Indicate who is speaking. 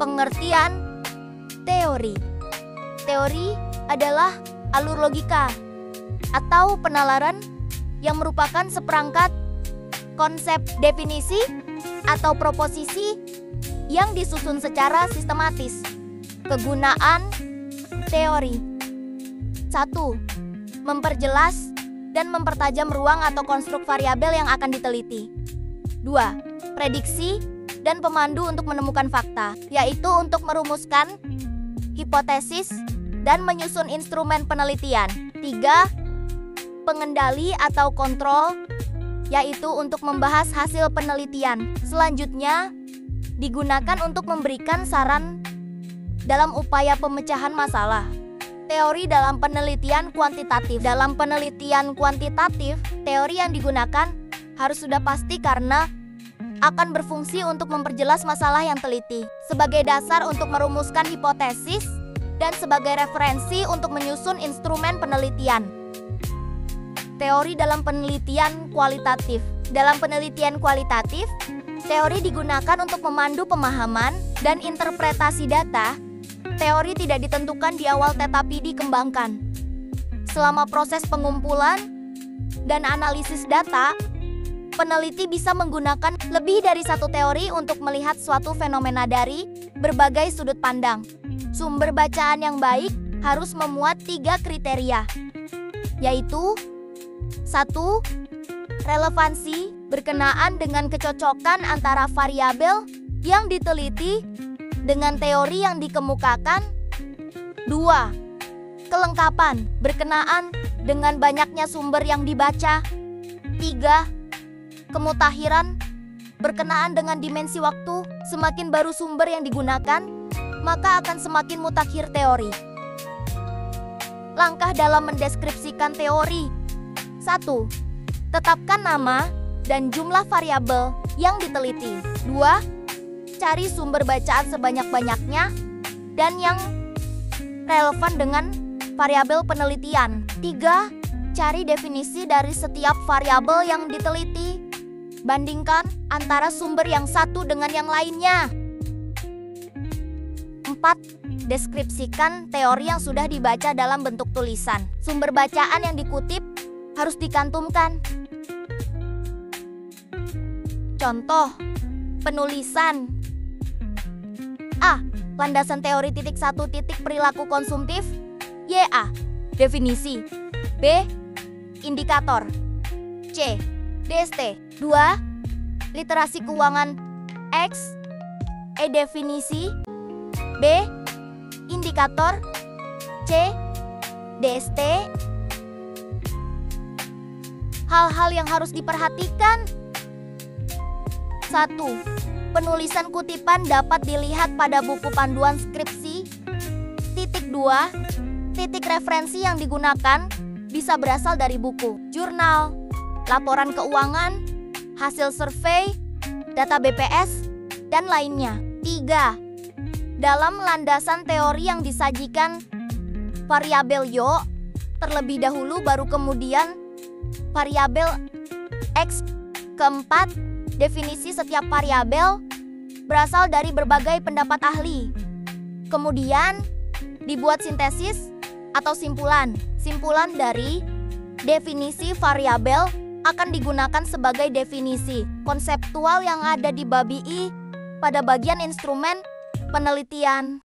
Speaker 1: Pengertian teori. Teori adalah alur logika atau penalaran yang merupakan seperangkat konsep, definisi, atau proposisi yang disusun secara sistematis. Kegunaan teori: 1. Memperjelas dan mempertajam ruang atau konstruk variabel yang akan diteliti. 2. Prediksi dan pemandu untuk menemukan fakta, yaitu untuk merumuskan hipotesis dan menyusun instrumen penelitian. 3. Pengendali atau kontrol, yaitu untuk membahas hasil penelitian. Selanjutnya, digunakan untuk memberikan saran dalam upaya pemecahan masalah. Teori dalam penelitian kuantitatif. Dalam penelitian kuantitatif, teori yang digunakan harus sudah pasti karena akan berfungsi untuk memperjelas masalah yang teliti, sebagai dasar untuk merumuskan hipotesis, dan sebagai referensi untuk menyusun instrumen penelitian. Teori dalam penelitian kualitatif. Dalam penelitian kualitatif, teori digunakan untuk memandu pemahaman dan interpretasi data. Teori tidak ditentukan di awal tetapi dikembangkan selama proses pengumpulan dan analisis data. Peneliti bisa menggunakan lebih dari satu teori untuk melihat suatu fenomena dari berbagai sudut pandang. Sumber bacaan yang baik harus memuat 3 kriteria, yaitu 1. Relevansi, berkenaan dengan kecocokan antara variabel yang diteliti dengan teori yang dikemukakan. 2. Kelengkapan, berkenaan dengan banyaknya sumber yang dibaca. 3. Kemutakhiran, berkenaan dengan dimensi waktu. Semakin baru sumber yang digunakan, maka akan semakin mutakhir teori. Langkah dalam mendeskripsikan teori: 1. Tetapkan nama dan jumlah variabel yang diteliti. 2. Cari sumber bacaan sebanyak-banyaknya dan yang relevan dengan variabel penelitian. 3. Cari definisi dari setiap variabel yang diteliti. Bandingkan antara sumber yang satu dengan yang lainnya. 4. Deskripsikan teori yang sudah dibaca dalam bentuk tulisan. Sumber bacaan yang dikutip harus dicantumkan. Contoh penulisan: A. Landasan teori perilaku konsumtif. YA. Definisi. B. Indikator. C. DST. 2. Literasi keuangan. X. Definisi. B. Indikator. C. DST. Hal-hal yang harus diperhatikan: 1. Penulisan kutipan dapat dilihat pada buku panduan skripsi. 2. Titik referensi yang digunakan bisa berasal dari buku, jurnal, laporan keuangan, hasil survei, data BPS, dan lainnya. 3. Dalam landasan teori yang disajikan variabel Y terlebih dahulu baru kemudian variabel X. 4. Definisi setiap variabel berasal dari berbagai pendapat ahli. Kemudian dibuat sintesis atau simpulan. Simpulan dari definisi variabel akan digunakan sebagai definisi konseptual yang ada di bab I pada bagian instrumen penelitian.